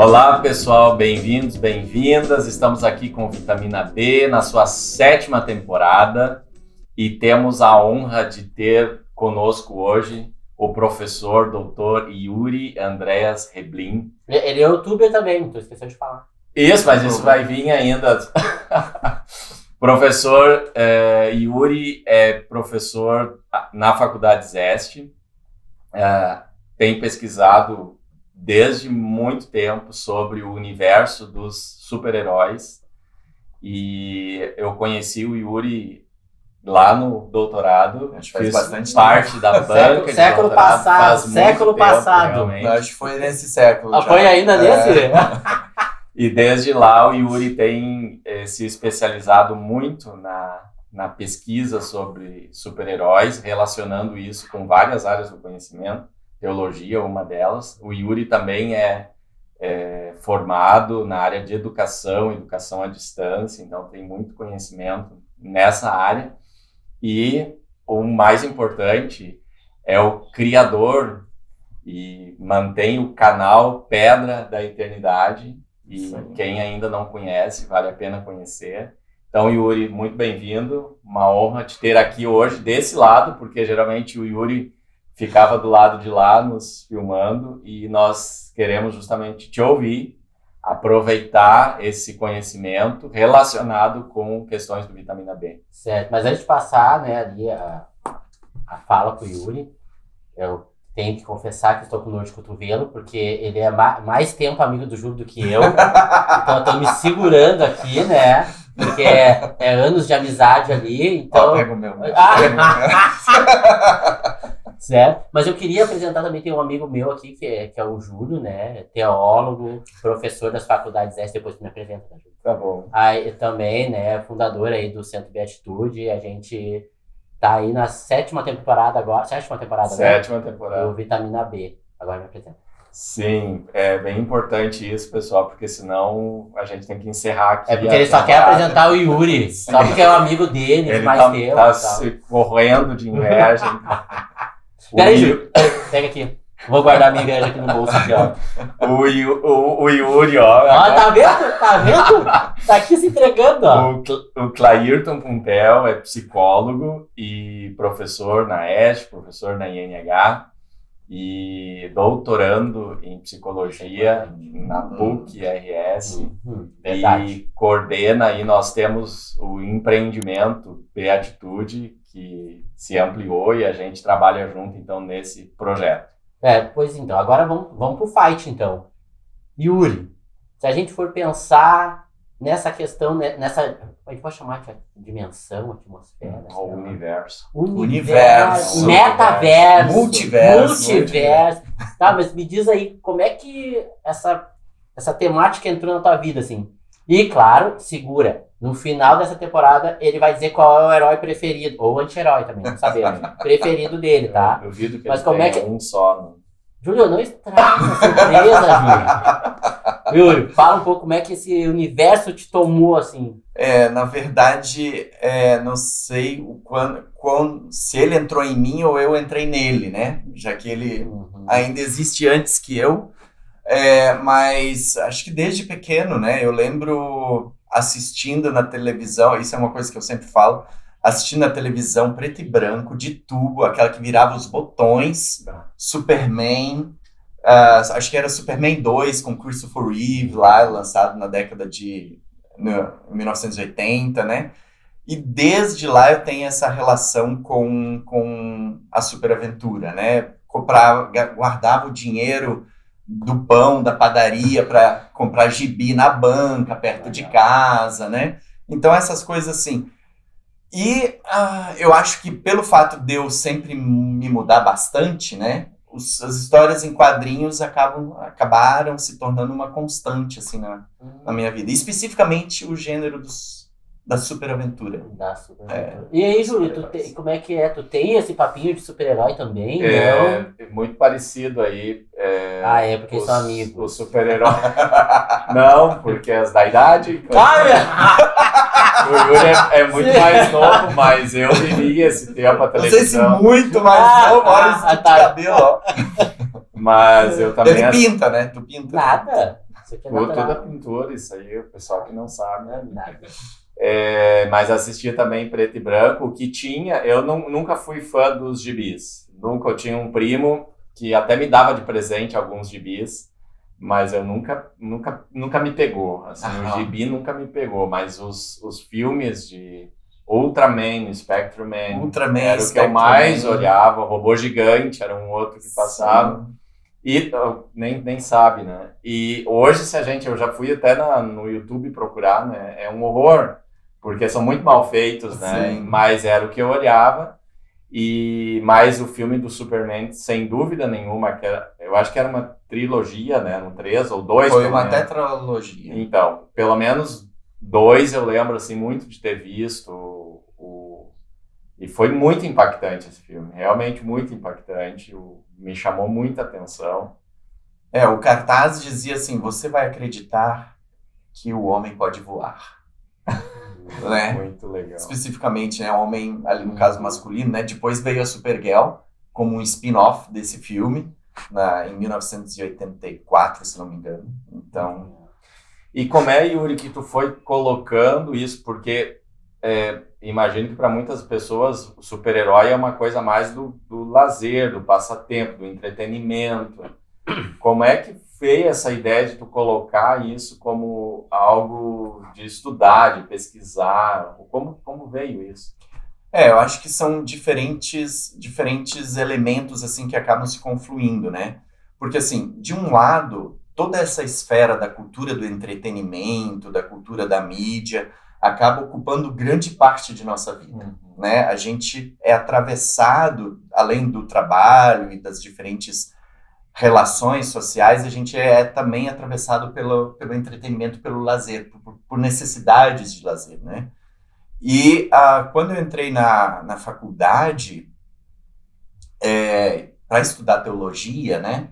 Olá pessoal, bem-vindos, bem-vindas. Estamos aqui com Vitamina B na sua 7ª temporada e temos a honra de ter conosco hoje o professor Dr. Yuri Andreas Reblin. Ele é youtuber também, não esqueceu de falar. Isso, mas isso vai vir ainda. Professor Yuri é professor na Faculdade Zeste, tem pesquisado desde muito tempo sobre o universo dos super-heróis e eu conheci o Yuri lá no doutorado, acho que faz bastante parte da banca de século doutorado, passado, século passado. Realmente. Acho que foi nesse século. Já. Foi ainda nesse? E desde lá o Yuri tem se especializado muito na pesquisa sobre super-heróis, relacionando isso com várias áreas do conhecimento. Teologia, uma delas. O Yuri também é formado na área de educação à distância, então tem muito conhecimento nessa área. E o mais importante é o criador e mantém o canal Pedra da Eternidade. E sim, quem ainda não conhece, vale a pena conhecer. Então, Yuri, muito bem-vindo. Uma honra te ter aqui hoje desse lado, porque geralmente o Yuri ficava do lado de lá nos filmando e nós queremos justamente te ouvir, aproveitar esse conhecimento relacionado com questões do vitamina B. Certo, mas antes de passar, né, ali a fala com o Yuri, eu tenho que confessar que estou com dor de cotovelo, porque ele é mais tempo amigo do Júlio do que eu, então eu estou me segurando aqui, né, porque é anos de amizade ali, então... Pega o meu. Certo? Mas eu queria apresentar também, tem um amigo meu aqui, que é o Júlio, né? Teólogo, professor das faculdades S, depois tu me apresenta, tá, Júlio? Tá bom. Aí também, né, fundador aí do Centro Beatitude, a gente tá aí na 7ª temporada agora, 7ª temporada, né? 7ª temporada. Do Vitamina B. Agora me apresenta. Sim, é bem importante isso, pessoal, porque senão a gente tem que encerrar aqui. É porque ele só quer apresentar o Yuri, só porque é o amigo dele, ele mais tempo. Tá se correndo de inveja. Peraí, Júlio, pega aqui. Vou guardar minha inveja aqui no bolso aqui, ó. O Yuri, ó. Ó, tá vendo? Tá vendo? Tá aqui se entregando, ó. O Clairton Puntel é psicólogo e professor na ESH, professor na INH e doutorando em psicologia na PUC-RS. E coordena aí, nós temos o empreendimento Beatitude, que se ampliou e a gente trabalha junto, então, nesse projeto. Pois então, agora vamos pro fight, então. Yuri, se a gente for pensar nessa questão, nessa, a gente pode chamar de dimensão, atmosfera? O universo. Universo. Metaverso. Multiverso. Tá, mas me diz aí, como é que essa temática entrou na tua vida, assim? E, claro, segura. No final dessa temporada, ele vai dizer qual é o herói preferido, ou anti-herói também, não sabemos, preferido dele, tá? Eu duvido que mas ele como tenha é que... um só. Né? Júlio, não estraga a surpresa, Júlio. Yuri, fala um pouco como é que esse universo te tomou, assim. Na verdade, não sei se ele entrou em mim ou eu entrei nele, né? Já que ele ainda existe antes que eu. Mas acho que desde pequeno, né? Eu lembro assistindo na televisão, isso é uma coisa que eu sempre falo, assistindo na televisão preto e branco, de tubo, aquela que virava os botões, Superman, acho que era Superman 2 com Christopher Reeve lá, lançado na década de 1980, né? E desde lá eu tenho essa relação com a superaventura, né? Guardava o dinheiro do pão, da padaria, para comprar gibi na banca, perto de casa, né? Então, essas coisas assim. E eu acho que pelo fato de eu sempre me mudar bastante, né? As histórias em quadrinhos acabaram se tornando uma constante, assim, na minha vida. E, especificamente, o gênero da superaventura. E aí, Júlio, como é que é? Tu tem esse papinho de super-herói também? É muito parecido aí. Porque são amigos. O super-herói. Não, porque é da idade. O Yuri é muito mais novo, mas eu vivi esse tempo a televisão. Não sei se muito mais novo, olha esse cabelo, ó. Mas eu também... Ele pinta, né? Tu pinta. Nada. Isso aqui é Tudo natural. é pintura, isso aí, o pessoal que não sabe, né? Nada. Mas assistia também preto e branco, o que tinha, eu nunca fui fã dos gibis. Eu tinha um primo que até me dava de presente alguns gibis, mas eu nunca me pegou. Assim, o gibi nunca me pegou, mas os filmes de Ultraman, Spectrum Man, era o que eu mais olhava. Robô Gigante era um outro que passava. Sim. E nem sabe, né? E hoje, eu já fui até no YouTube procurar, né? É um horror, porque são muito mal feitos, né? Sim. Mas era o que eu olhava. E mais o filme do Superman, sem dúvida nenhuma, eu acho que era uma trilogia, né? Eram 3 ou 2. Foi uma tetralogia. Então, pelo menos 2 eu lembro assim muito de ter visto. E foi muito impactante esse filme, realmente muito impactante, me chamou muita atenção. O cartaz dizia assim, você vai acreditar que o homem pode voar. Né? Muito legal. Especificamente, né, homem, ali no caso masculino, né? Depois veio a Supergirl como um spin-off desse filme, em 1984, se não me engano. Então... E como é, Yuri, que tu foi colocando isso? Porque imagino que para muitas pessoas o super-herói é uma coisa mais do lazer, do passatempo, do entretenimento. Como é que veio essa ideia de tu colocar isso como algo de estudar, de pesquisar? Como veio isso? Eu acho que são diferentes elementos assim que acabam se confluindo, né? Porque assim, de um lado, toda essa esfera da cultura do entretenimento, da cultura da mídia, acaba ocupando grande parte de nossa vida, né? A gente é atravessado, além do trabalho e das diferentes relações sociais, a gente é também atravessado pelo entretenimento, pelo lazer, por necessidades de lazer, né? E quando eu entrei na faculdade para estudar teologia, né?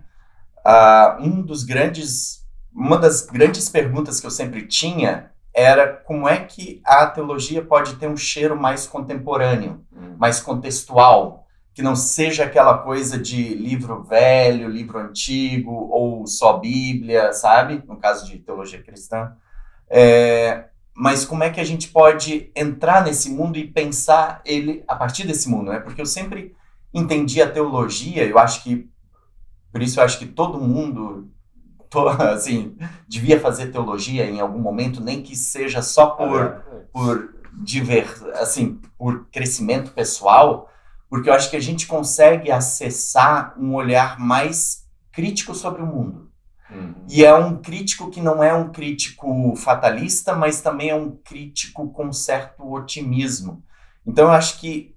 Uma das grandes perguntas que eu sempre tinha era como é que a teologia pode ter um cheiro mais contemporâneo, mais contextual, que não seja aquela coisa de livro velho, livro antigo, ou só Bíblia, sabe? No caso de teologia cristã. Mas como é que a gente pode entrar nesse mundo e pensar ele a partir desse mundo, né? Porque eu sempre entendi a teologia, por isso eu acho que todo mundo... assim, devia fazer teologia em algum momento, nem que seja só por crescimento pessoal, porque eu acho que a gente consegue acessar um olhar mais crítico sobre o mundo. E é um crítico que não é um crítico fatalista, mas também é um crítico com certo otimismo. Então eu acho que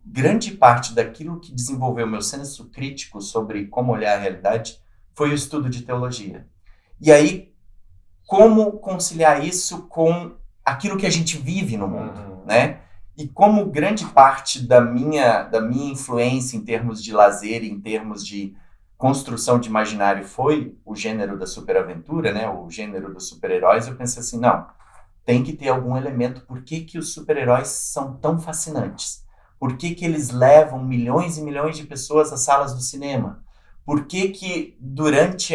grande parte daquilo que desenvolveu meu senso crítico sobre como olhar a realidade foi o estudo de teologia. E aí, como conciliar isso com aquilo que a gente vive no mundo, né? E como grande parte da minha influência em termos de lazer, em termos de construção de imaginário foi o gênero da superaventura, né? O gênero dos super-heróis, eu pensei assim, não, tem que ter algum elemento. Por que os super-heróis são tão fascinantes? Por que eles levam milhões e milhões de pessoas às salas do cinema? Por que durante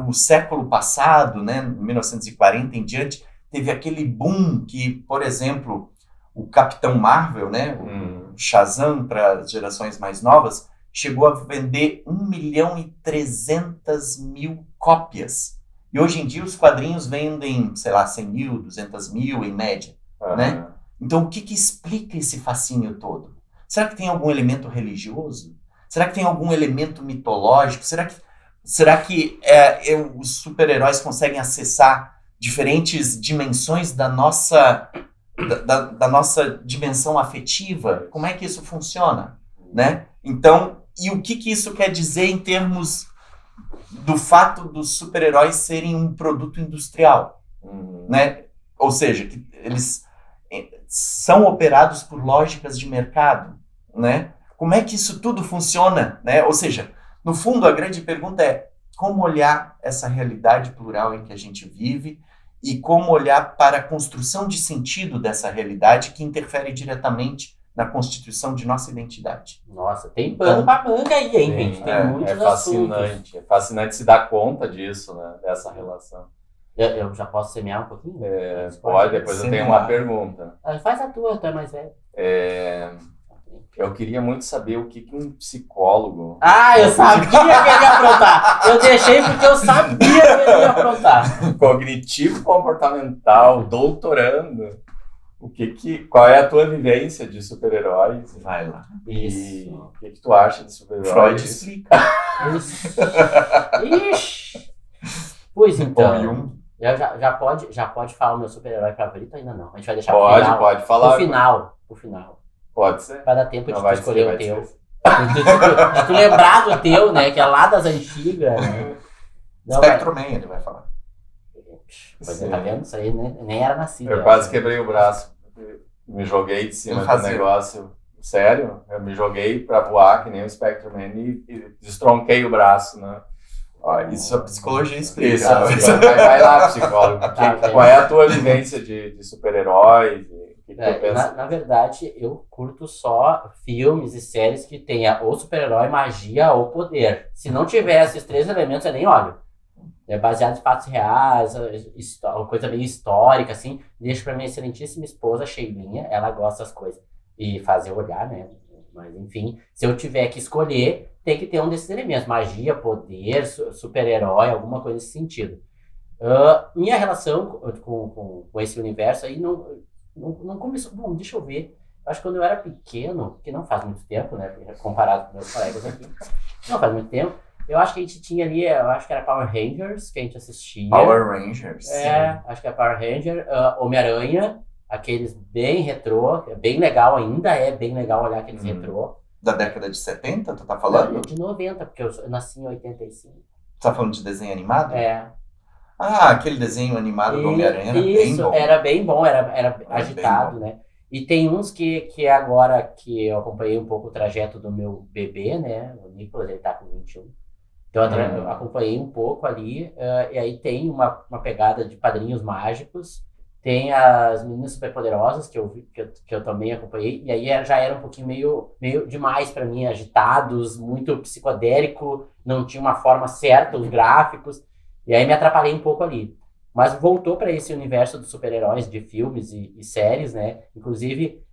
o século passado, né, 1940 em diante, teve aquele boom que, por exemplo, o Capitão Marvel, né, o Shazam para as gerações mais novas, chegou a vender 1.300.000 cópias. E hoje em dia os quadrinhos vendem, sei lá, 100 mil, 200 mil em média, né? Então o que explica esse fascínio todo? Será que tem algum elemento religioso? Será que tem algum elemento mitológico? Será que os super-heróis conseguem acessar diferentes dimensões da nossa dimensão afetiva? Como é que isso funciona? Né? Então, e o que isso quer dizer em termos do fato dos super-heróis serem um produto industrial? Né? Ou seja, que eles são operados por lógicas de mercado, né? Como é que isso tudo funciona, né? Ou seja, no fundo, a grande pergunta é como olhar essa realidade plural em que a gente vive e como olhar para a construção de sentido dessa realidade que interfere diretamente na constituição de nossa identidade. Nossa, tem pano pra manga aí, hein, gente? Tem muitos fascinante. É fascinante se dar conta disso, né? Dessa relação. Eu já posso semear um pouquinho? Pode, depois eu tenho uma pergunta. Faz a tua, tu é mais velho. Eu queria muito saber o que um psicólogo... Eu sabia que ele ia aprontar! Eu deixei porque eu sabia que ele ia aprontar. Cognitivo comportamental, doutorando. Qual é a tua vivência de super-heróis? Vai lá. E o que tu acha de super-heróis? Freud explica. Ixi. Pois então, já pode falar o meu super-herói favorito? Ainda não. A gente vai deixar pro final. Pode falar. Pro final. Pode ser. Vai dar tempo de tu escolher o teu. De tu lembrar do teu, né? Que é lá das antigas. Né? Spectrum-Man, ele vai falar. Pois tá vendo? Isso aí nem era nascido. Eu quase quebrei o braço. Me joguei de cima do negócio. Sério? Eu me joguei pra voar, que nem o Spectrum-Man, e destronquei o braço, né? Isso a psicologia explica. Isso, vai lá, psicólogo. Qual é a tua vivência de super-heróis? Na verdade, eu curto só filmes e séries que tenha ou super-herói, magia ou poder. Se não tiver esses 3 elementos, eu nem olho. É baseado em fatos reais, uma coisa meio histórica, assim. Deixo pra minha excelentíssima esposa, Sheilinha, ela gosta das coisas. E fazer olhar, né? Mas, enfim, se eu tiver que escolher, tem que ter um desses elementos. Magia, poder, super-herói, alguma coisa nesse sentido. Minha relação com esse universo aí não começou... Bom, deixa eu ver. Acho que quando eu era pequeno, que não faz muito tempo, né? Comparado com meus colegas aqui. Não faz muito tempo. Eu acho que a gente tinha ali, eu acho que era Power Rangers, que a gente assistia. Power Rangers. Acho que é Power Ranger. Homem-Aranha, aqueles bem retrô, é bem legal, ainda é bem legal olhar aqueles retrô. Da década de 70, tu tá falando? De 90, porque eu nasci em 85. Tu tá falando de desenho animado? Aquele desenho animado do Homem-Aranha era bem bom. Era bem bom, era agitado, né? E tem uns que agora que eu acompanhei um pouco o trajeto do meu bebê, né? O Nicolas, ele tá com 21. Então eu acompanhei um pouco ali, e aí tem uma pegada de Padrinhos Mágicos, tem as Meninas Superpoderosas, que eu também acompanhei, e aí já era um pouquinho meio demais pra mim, agitados, muito psicodélico, não tinha uma forma certa, os gráficos, e aí me atrapalhei um pouco ali. Mas voltou para esse universo dos super-heróis, de filmes e séries, né? Inclusive,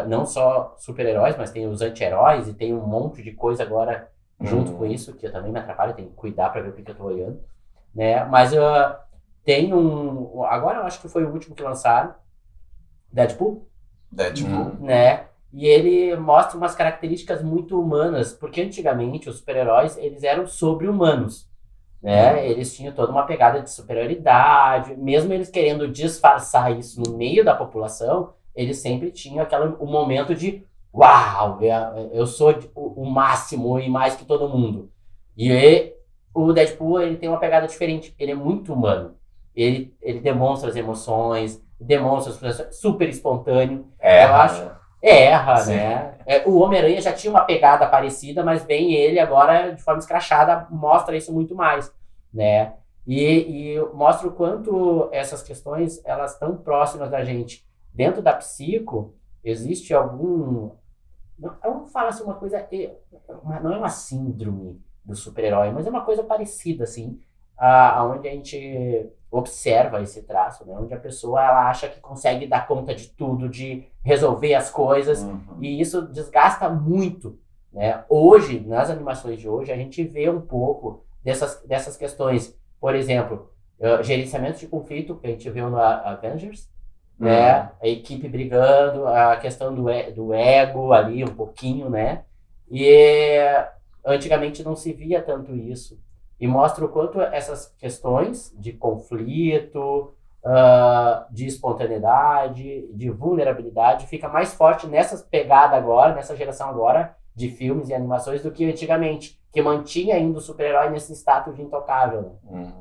não só super-heróis, mas tem os anti-heróis, e tem um monte de coisa agora junto com isso, que eu também me atrapalho, tenho que cuidar para ver o que eu tô olhando, né? Mas tem agora eu acho que foi o último que lançaram, Deadpool, né? E ele mostra umas características muito humanas, porque antigamente os super-heróis, eles eram sobre-humanos, né? Eles tinham toda uma pegada de superioridade, mesmo eles querendo disfarçar isso no meio da população, eles sempre tinham o momento de uau, eu sou o máximo e mais que todo mundo. E o Deadpool, ele tem uma pegada diferente, ele é muito humano. Ele demonstra as emoções, demonstra as coisas super espontâneo. Erra, né? O Homem-Aranha já tinha uma pegada parecida, mas bem ele agora, de forma escrachada, mostra isso muito mais, né? E mostra o quanto essas questões, elas estão próximas da gente. Dentro da psico, existe algum... Eu não falo assim uma coisa... Não é uma síndrome do super-herói, mas é uma coisa parecida, assim, onde a gente observa esse traço, né? Onde a pessoa ela acha que consegue dar conta de tudo, de resolver as coisas, e isso desgasta muito, né? Hoje, nas animações de hoje, a gente vê um pouco dessas questões. Por exemplo, gerenciamento de conflito, que a gente viu no Avengers, né? A equipe brigando, a questão do ego ali um pouquinho, né? E antigamente não se via tanto isso. E mostra o quanto essas questões de conflito, de espontaneidade, de vulnerabilidade, fica mais forte nessas pegadas agora, nessa geração agora, de filmes e animações, do que antigamente, que mantinha ainda o super-herói nesse status de intocável. Né?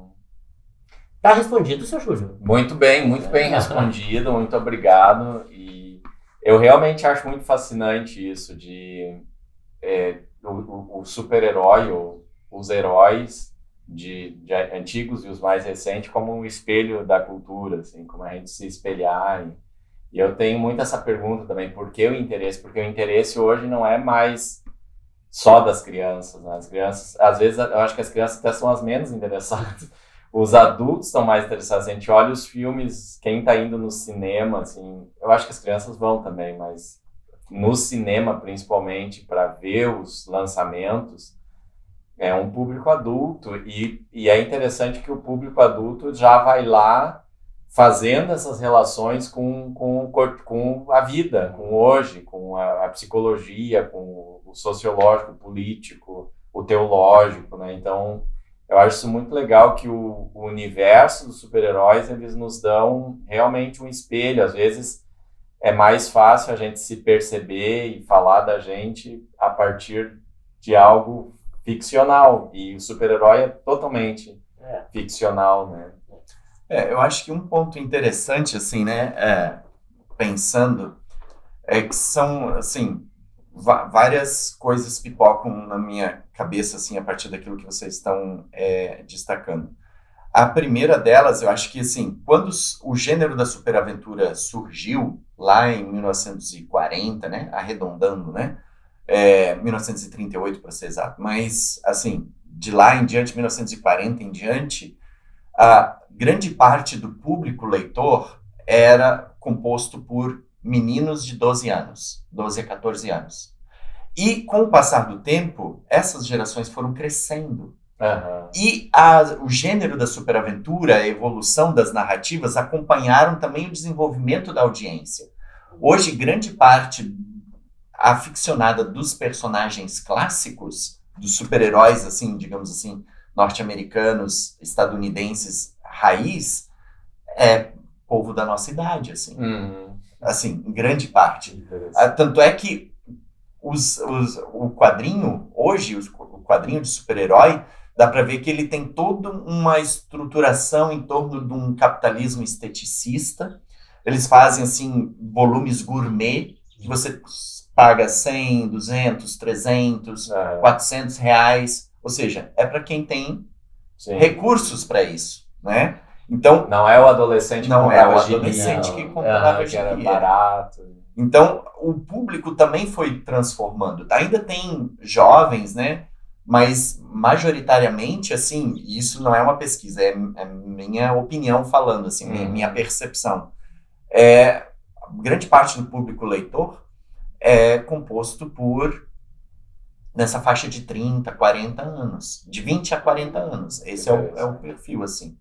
Tá respondido, seu Júlio? Muito bem respondido, muito obrigado. E eu realmente acho muito fascinante isso de o super-herói, ou os heróis de antigos e os mais recentes como um espelho da cultura, assim, como a gente se espelhar E eu tenho muito essa pergunta também, por que o interesse? Porque o interesse hoje não é mais só das crianças, né? As crianças, às vezes, eu acho que as crianças até são as menos interessadas. Os adultos estão mais interessados. A gente olha os filmes, quem está indo no cinema, assim, eu acho que as crianças vão também, mas no cinema, principalmente, para ver os lançamentos, é um público adulto. E é interessante que o público adulto já vai lá fazendo essas relações com a vida, com hoje, com a psicologia, com o sociológico, o político, o teológico, né? Então, eu acho isso muito legal que o universo dos super-heróis, eles nos dão realmente um espelho. Às vezes é mais fácil a gente se perceber e falar da gente a partir de algo ficcional. E o super-herói é totalmente ficcional, né? Eu acho que um ponto interessante, assim, né, pensando, é que são, assim, várias coisas pipocam na minha cabeça, assim, a partir daquilo que vocês estão destacando. A primeira delas, eu acho que, assim, quando o gênero da superaventura surgiu, lá em 1940, né, arredondando, né, 1938 para ser exato, mas, assim, de lá em diante, 1940 em diante, a grande parte do público leitor era composto por meninos de 12 anos, 12 a 14 anos. E, com o passar do tempo, essas gerações foram crescendo. Uhum. E o gênero da superaventura, a evolução das narrativas, acompanharam também o desenvolvimento da audiência. Hoje, grande parte aficionada dos personagens clássicos, dos super-heróis, assim, digamos assim, norte-americanos, estadunidenses, raiz, é povo da nossa idade, assim. Assim, em grande parte. Tanto é que o quadrinho, hoje, o quadrinho de super-herói, dá para ver que ele tem toda uma estruturação em torno de um capitalismo esteticista. Eles fazem, assim, volumes gourmet, que você paga 100, 200, 300, 400 reais. Ou seja, é para quem tem recursos para isso, né? Então, não é o adolescente que comprava gibi, era barato. Então, o público também foi transformando. Ainda tem jovens, né? Mas, majoritariamente, assim, isso não é uma pesquisa, é minha opinião falando, assim, minha percepção. Grande parte do público leitor é composto por, nessa faixa de 30, 40 anos, de 20 a 40 anos. Esse é o perfil, assim,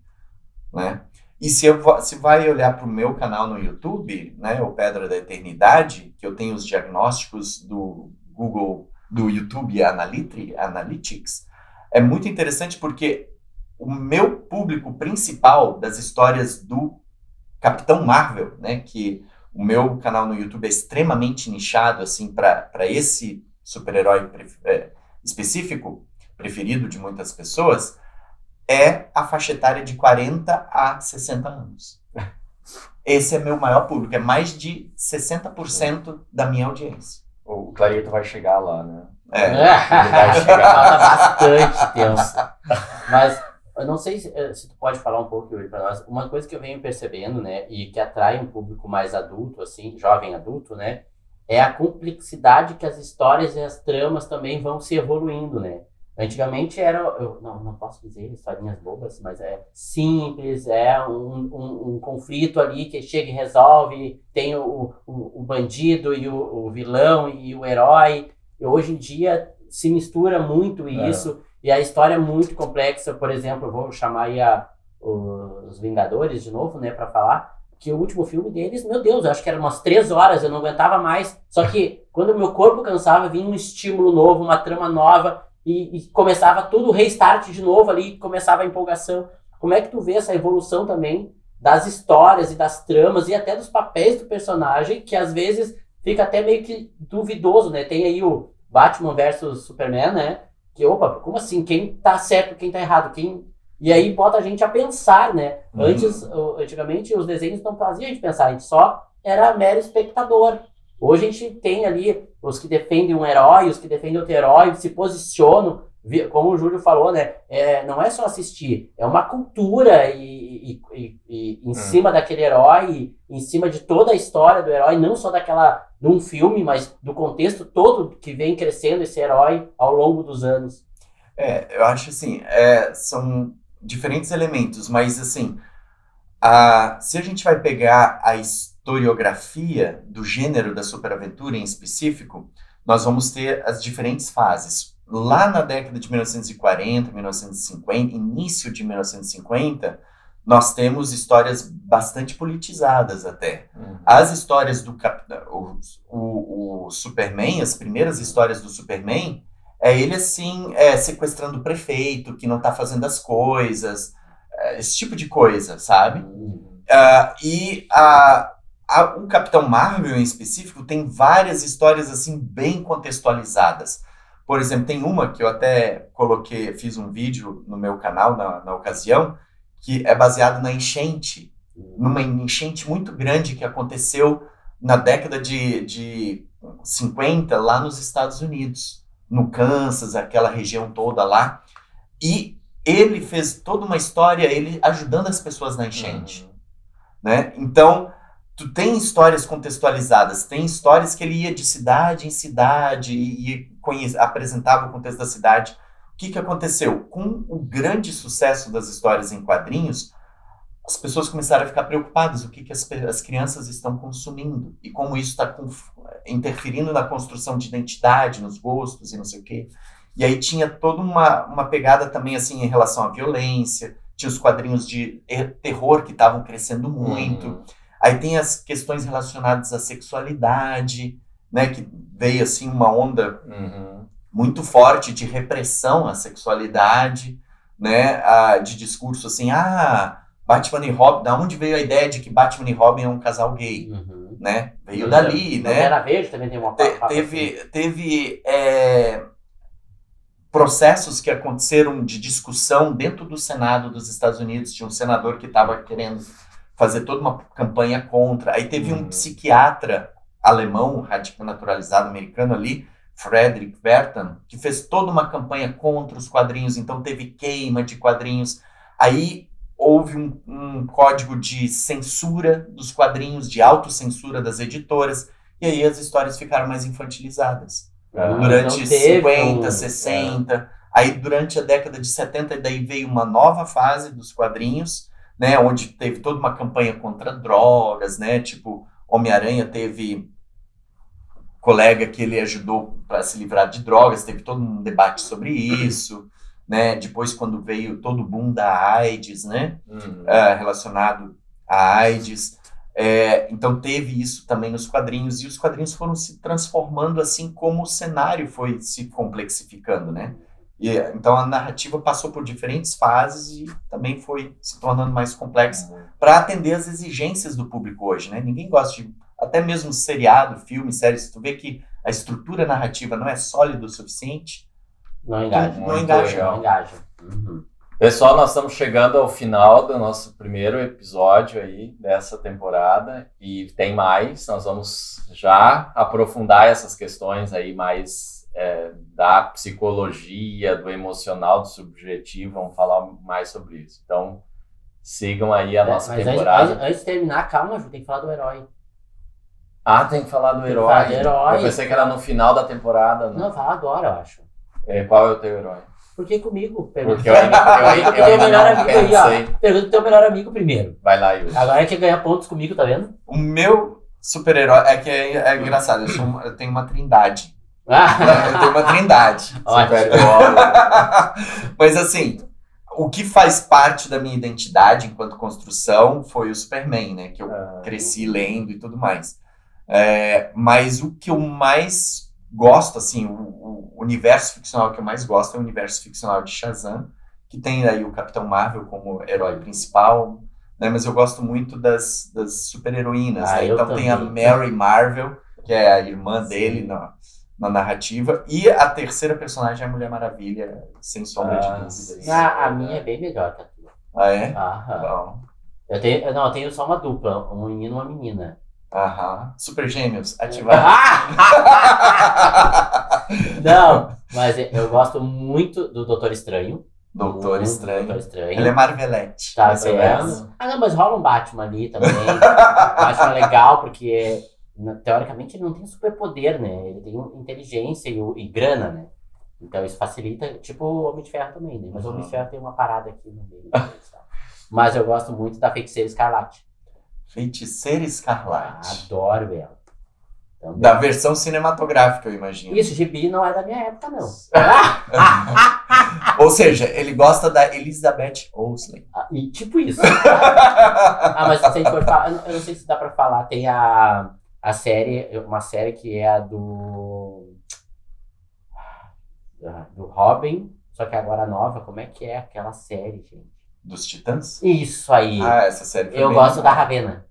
né? E se vai olhar para o meu canal no YouTube, né, o Pedra da Eternidade, que eu tenho os diagnósticos do Google, do YouTube Analytics, é muito interessante porque o meu público principal das histórias do Capitão Marvel, né, que o meu canal no YouTube é extremamente nichado, assim, para esse super-herói específico, preferido de muitas pessoas, é a faixa etária de 40 a 60 anos. Esse é meu maior público, é mais de 60% da minha audiência. O Clarito vai chegar lá, né? Ele vai chegar. Falta bastante tempo. Mas eu não sei se tu pode falar um pouco, Yuri, para nós. Uma coisa que eu venho percebendo, né, e que atrai um público mais adulto, assim, jovem adulto, né, é a complexidade que as histórias e as tramas também vão se evoluindo, né? Antigamente era, eu não posso dizer historinhas bobas, mas é simples, é um conflito ali que chega e resolve, tem o bandido e o vilão e o herói. E hoje em dia se mistura muito isso, e a história é muito complexa. Por exemplo, eu vou chamar aí os Vingadores de novo, né, para falar, que o último filme deles, meu Deus, eu acho que era umas 3 horas, eu não aguentava mais. Só que quando o meu corpo cansava, vinha um estímulo novo, uma trama nova, e começava tudo, restart de novo ali, começava a empolgação. Como é que tu vê essa evolução também das histórias e das tramas e até dos papéis do personagem, que às vezes fica até meio que duvidoso, né? Tem aí o Batman versus Superman, né? Que, opa, como assim? Quem tá certo, quem tá errado? E aí bota a gente a pensar, né? Antigamente os desenhos não faziam a gente pensar, a gente só era mero espectador. Hoje a gente tem ali os que defendem um herói, os que defendem outro herói, se posicionam, como o Júlio falou, né? Não é só assistir, é uma cultura e em cima daquele herói, em cima de toda a história do herói, não só de um filme, mas do contexto todo que vem crescendo esse herói ao longo dos anos. Eu acho assim, são diferentes elementos, mas assim, se a gente vai pegar a historiografia do gênero da superaventura em específico, nós vamos ter as diferentes fases. Lá na década de 1940, 1950, início de 1950, nós temos histórias bastante politizadas até. As histórias do o Superman, as primeiras histórias do Superman, ele assim, sequestrando o prefeito, que não está fazendo as coisas, esse tipo de coisa, sabe? O Capitão Marvel, em específico, tem várias histórias assim bem contextualizadas. Por exemplo, tem uma que eu até fiz um vídeo no meu canal na ocasião, que é baseado na enchente, numa enchente muito grande que aconteceu na década de 50, lá nos Estados Unidos, no Kansas, aquela região toda lá. E ele fez toda uma história, ele ajudando as pessoas na enchente. Né? Então, tu tem histórias contextualizadas, tem histórias que ele ia de cidade em cidade e apresentava o contexto da cidade. O que aconteceu? Com o grande sucesso das histórias em quadrinhos, as pessoas começaram a ficar preocupadas, o que as crianças estão consumindo e como isso está interferindo na construção de identidade, nos gostos e não sei o quê. E aí tinha toda uma pegada também assim em relação à violência, tinha os quadrinhos de terror que estavam crescendo muito. Aí tem as questões relacionadas à sexualidade, né, que veio assim uma onda muito forte de repressão à sexualidade, né, de discurso assim, Batman e Robin, da onde veio a ideia de que Batman e Robin é um casal gay, né? Veio dali, né? Era Verde também tem uma teve processos que aconteceram de discussão dentro do Senado dos Estados Unidos, tinha um senador que estava querendo fazer toda uma campanha contra. Aí teve um psiquiatra alemão, radical naturalizado americano ali, Frederick Wertham, que fez toda uma campanha contra os quadrinhos, então teve queima de quadrinhos. Aí houve um código de censura dos quadrinhos, de autocensura das editoras, e aí as histórias ficaram mais infantilizadas. Durante 50, 60, aí durante a década de 70, daí veio uma nova fase dos quadrinhos, né, onde teve toda uma campanha contra drogas, né, tipo, Homem-Aranha teve colega que ele ajudou para se livrar de drogas, teve todo um debate sobre isso, né, depois quando veio todo o boom da AIDS, né, relacionado à AIDS, então teve isso também nos quadrinhos, e os quadrinhos foram se transformando assim como o cenário foi se complexificando, né. Então a narrativa passou por diferentes fases e também foi se tornando mais complexa para atender às exigências do público hoje, né? Ninguém gosta de, até mesmo seriado, filme, série, se tu vê que a estrutura narrativa não é sólida o suficiente, não engaja. Não engaja. Pessoal, nós estamos chegando ao final do nosso primeiro episódio aí dessa temporada e tem mais, nós vamos já aprofundar essas questões aí mais da psicologia, do emocional, do subjetivo, vamos falar mais sobre isso. Então, sigam aí a nossa temporada. Antes de terminar, calma, Ju, tem que falar do herói. Tem que falar do herói. Eu pensei que era no final da temporada. Não, fala agora, eu acho. Qual é o teu herói? Porque comigo? Porque eu ainda não pensei. Pergunta do teu melhor amigo primeiro. Vai lá, Yuri. Agora quer ganhar pontos comigo, tá vendo? O meu super-herói é engraçado, eu tenho uma trindade. Eu tenho uma trindade. Mas assim, o que faz parte da minha identidade enquanto construção foi o Superman, né? Que eu cresci lendo e tudo mais. Mas o que eu mais gosto, assim, o universo ficcional que eu mais gosto é o universo ficcional de Shazam, que tem aí o Capitão Marvel como herói principal, né? Mas eu gosto muito das super-heroínas, né? Então tem a Mary Marvel, que é a irmã dele na narrativa, e a terceira personagem é a Mulher Maravilha, sem sombra de dúvidas. A minha é bem melhor que a tua. É? Bom. Eu tenho só uma dupla, um menino e uma menina. Super Gêmeos, ativar. Não, Mas eu gosto muito do Doutor Estranho. Doutor Estranho. Doutor Estranho. Ele é Marvelete. Tá nesse vendo? universo. Ah, não, mas rola um Batman ali também. Batman é legal, porque teoricamente ele não tem superpoder, né? Ele tem inteligência e grana, né? Então isso facilita, tipo o Homem de Ferro também, né? Mas o Homem de Ferro tem uma parada aqui no meio. Mas eu gosto muito da Feiticeira Escarlate. Feiticeira Escarlate. Adoro ela. Também. Da versão cinematográfica, eu imagino. Isso, gibi não é da minha época, não. Ou seja, ele gosta da Elizabeth Olsen. E tipo isso. Mas se a gente for falar, eu não sei se dá pra falar, tem a série, uma série que é a do Robin, só que agora nova, como é que é aquela série, gente? Dos Titãs? Isso aí. Essa série foi Eu bem gosto da legal. Ravenna.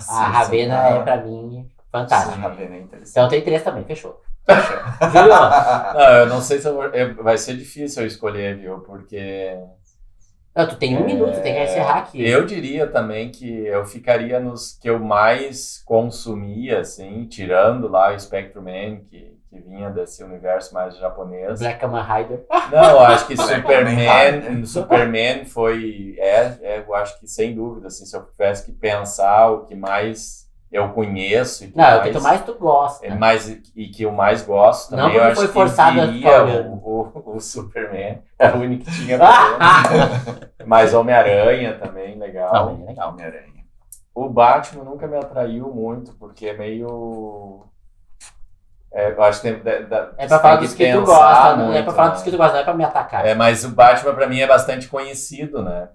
Sim, A Ravenna é pra mim fantástica. Sim, Ravenna é interessante. Então tem 3 também, fechou. Júlio, Não, eu não sei se vai ser difícil eu escolher, viu? Porque tu tem 1 minuto, tem que encerrar aqui. eu diria também que eu ficaria nos que eu mais consumia, assim, tirando lá o Spectrum Man, que vinha desse universo mais japonês. Black Kamen Rider. Não, eu acho que Black Kamen Superman foi, eu acho que sem dúvida, assim, se eu tivesse que pensar o que mais eu conheço e que Não, é o que mais tu gosta. e que eu mais gosto Não, também, eu porque acho foi que forçado a viria ficar olhando. o Superman, é o único que tinha problema. Mas Homem-Aranha também, legal. Não, é legal. Homem-Aranha. O Batman nunca me atraiu muito, porque é meio... eu acho que É pra falar dos que tu gosta, não é pra falar dos que tu gosta, não é pra me atacar. Mas o Batman pra mim é bastante conhecido, né?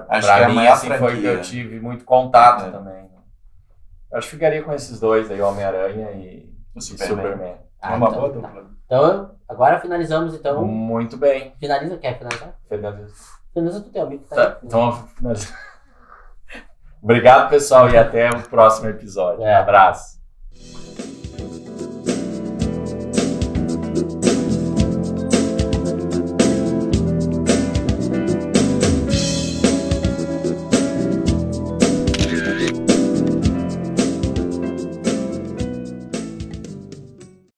Acho Pra que é a mim, maior assim, foi que franquia. eu tive muito contato É. também. Né? Eu acho que ficaria com esses dois aí, Homem-Aranha e O Superman. É uma então, boa tá. dupla. Então, agora finalizamos, então. Muito bem. Finaliza, quer finalizar? Fernando. Finaliza tu teu amigo que tá Tá, aí. então, finaliza. Obrigado, pessoal, e até o próximo episódio. É. Abraço.